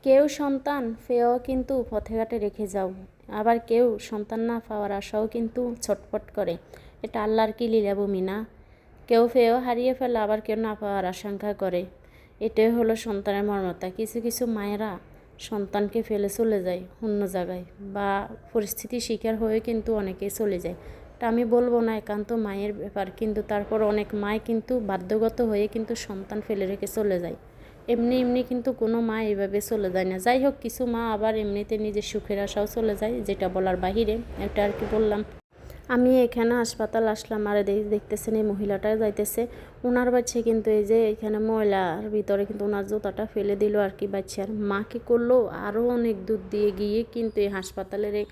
কেউ সন্তান পেয়েও কিন্তু পথে ঘাটে রেখে যাও, আবার কেউ সন্তান না পাওয়ার আশাও কিন্তু ছটফট করে। এটা আল্লাহর কি লীলাভূমি না? কেউ পেয়েও হারিয়ে ফেলে, আবার কেউ না পাওয়ার আশঙ্কা করে। এটাই হলো সন্তানের মর্মতা। কিছু কিছু মায়েরা সন্তানকে ফেলে চলে যায় অন্য জায়গায়, বা পরিস্থিতির শিকার হয়ে কিন্তু অনেকেই চলে যায়। এটা আমি বলবো না একান্ত মায়ের ব্যাপার, কিন্তু তারপর অনেক মায় কিন্তু বাধ্যগত হয়ে কিন্তু সন্তান ফেলে রেখে চলে যায়। এমনি এমনি কিন্তু কোনো মা এইভাবে চলে যায় না। যাই হোক, কিছু মা আবার এমনিতে নিজের সুখের আশাও চলে যায়, যেটা বলার বাহিরে। এটা আর কি বললাম। আমি এখানে হাসপাতাল আসলাম, আর দেখতেছেন এই মহিলাটা যাইতেছে ওনার বাচ্চা, কিন্তু এই যে এখানে ময়লার ভিতরে কিন্তু ওনার জুতাটা ফেলে দিল আর কি। বাচ্চার মা কি করলো, আরও অনেক দূর দিয়ে গিয়ে কিন্তু এই হাসপাতালের এই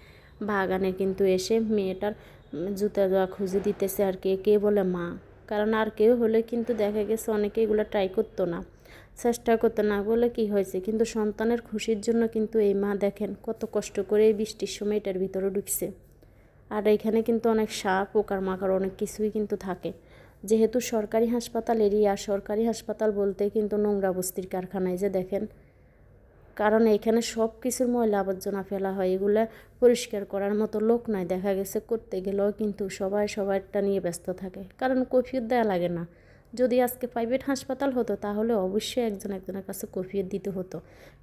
বাগানে কিন্তু এসে মেয়েটার জুতা দেওয়া খুঁজে দিতেছে আর কি। কে বলে মা, কারণ আর কেউ হলে কিন্তু দেখা গেছে অনেকে এগুলো ট্রাই করতো না, চেষ্টা করতে না। বলে কি হয়েছে, কিন্তু সন্তানের খুশির জন্য কিন্তু এই মা দেখেন কত কষ্ট করে এই বৃষ্টির সময় এটার ভিতরে ঢুকছে। আর এখানে কিন্তু অনেক সাপ পোকামাকড় অনেক কিছুই কিন্তু থাকে। যেহেতু সরকারি হাসপাতাল এরিয়া, সরকারি হাসপাতাল বলতে কিন্তু নোংরা বস্তির কারখানায় যে দেখেন, কারণ এখানে সব কিছুর ময়লা আবর্জনা ফেলা হয়, এগুলো পরিষ্কার করার মতো লোক নয়। দেখা গেছে করতে গেলেও কিন্তু সবাই সবারটা নিয়ে ব্যস্ত থাকে, কারণ কৈফিয়ত দেওয়া লাগে না। যদি আজকে প্রাইভেট হাসপাতাল হতো তাহলে অবশ্যই একজন একজনের কাছে কৈফিয়ত দিতে হতো,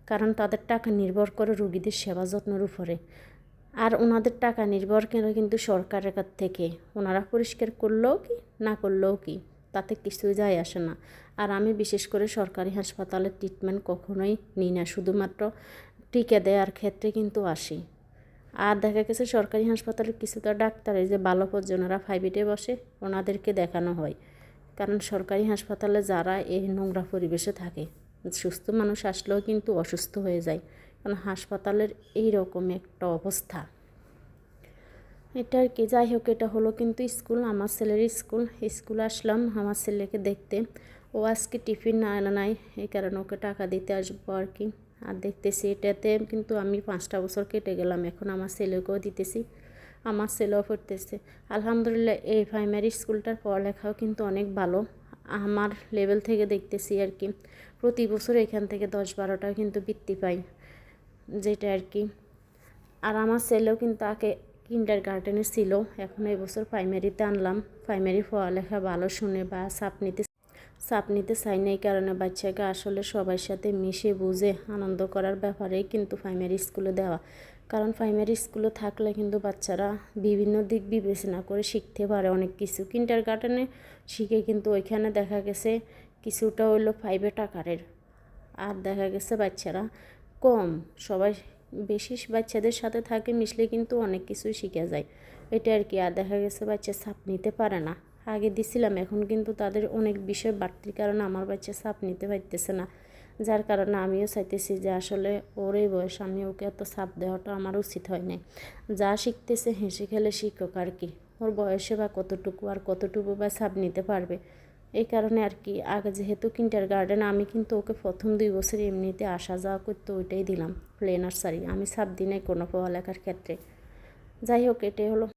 কারণ তাদের টাকা নির্ভর করে রোগীদের সেবা যত্নের উপরে। আর ওনাদের টাকা নির্ভর করে কিন্তু সরকারের কাছ থেকে। ওনারা পরিষ্কার করলেও কি না করলেও কি, তাতে কিছুই যায় আসে না। আর আমি বিশেষ করে সরকারি হাসপাতালের ট্রিটমেন্ট কখনোই নিই না, শুধুমাত্র টিকা দেওয়ার ক্ষেত্রে কিন্তু আসি। আর দেখা গেছে সরকারি হাসপাতালের কিছুটা ডাক্তার এই যে ভালো পর্যনারা প্রাইভেটে বসে, ওনাদেরকে দেখানো হয়। কারণ সরকারি হাসপাতালে যারা এই নোংরা পরিবেশে থাকে, সুস্থ মানুষ আসলেও কিন্তু অসুস্থ হয়ে যায়, কারণ হাসপাতালের এই রকম একটা অবস্থা। এটা আর কি। যাই হোক, এটা হলো কিন্তু স্কুল, আমার ছেলের স্কুলে আসলাম আমার ছেলেকে দেখতে। ও আজকে টিফিন না আনা নাই, এই কারণে ওকে টাকা দিতে আসবো আর কি। আর দেখতেছি এটাতে কিন্তু আমি 5টা বছর কেটে গেলাম, এখন আমার ছেলেকেও দিতেছি, আমার ছেলেও পড়তেছে। আলহামদুলিল্লাহ এই প্রাইমারি স্কুলটার পড়ালেখাও কিন্তু অনেক ভালো, আমার লেভেল থেকে দেখতেছি আর কি। প্রতি বছর এখান থেকে 10-12টা কিন্তু বৃত্তি পাই, যেটা আর কি। আর আমার ছেলেও কিন্তু আগে কিন্ডারগার্টেনে ছিল, এখন এই বছর প্রাইমারিতে আনলাম। প্রাইমারি পড়ালেখা ভালো শুনে বা চাপ নিতে চাই না, এই কারণে বাচ্চাকে আসলে সবার সাথে মিশে বুঝে আনন্দ করার ব্যাপারেই কিন্তু প্রাইমারি স্কুলে দেওয়া। কারণ প্রাইমারি স্কুলে থাকলে কিন্তু বাচ্চারা বিভিন্ন দিক বিবেচনা করে শিখতে পারে অনেক কিছু। কিন্ডারগার্টেনে শিখে কিন্তু ওইখানে দেখা গেছে কিছুটা হইলো প্রাইভেট আকারের, আর দেখা গেছে বাচ্চারা কম, সবাই বেশি বাচ্চাদের সাথে থাকে মিশলে কিন্তু অনেক কিছুই শিখা যায়, এটা আর কি। আর দেখা গেছে বাচ্চা চাপ নিতে পারে না। আগে দিছিলাম, এখন কিন্তু তাদের অনেক বিষয় বাড়তির কারণে আমার বাচ্চা চাপ নিতে পারতেছে না, যার কারণে আমিও চাইতেছি যে আসলে ওর এই বয়স আমি ওকে এত চাপ দেওয়াটা আমার উচিত হয় না। যা শিখতেছে হেসে খেলে শিক্ষক আর কি, ওর বয়সে বা কতটুকু আর কতটুকু বা চাপ নিতে পারবে, এই কারণে আর কি। আগে যেহেতু কিন্ডারগার্টেন, আমি কিন্তু ওকে প্রথম 2 বছর এমনিতে আসা যাওয়া করতে ওইটাই দিলাম প্লে নার্সারি, আমি চাপ দিই নাই কোনো পড়ালেখার ক্ষেত্রে। যাই হোক, এটাই হলো।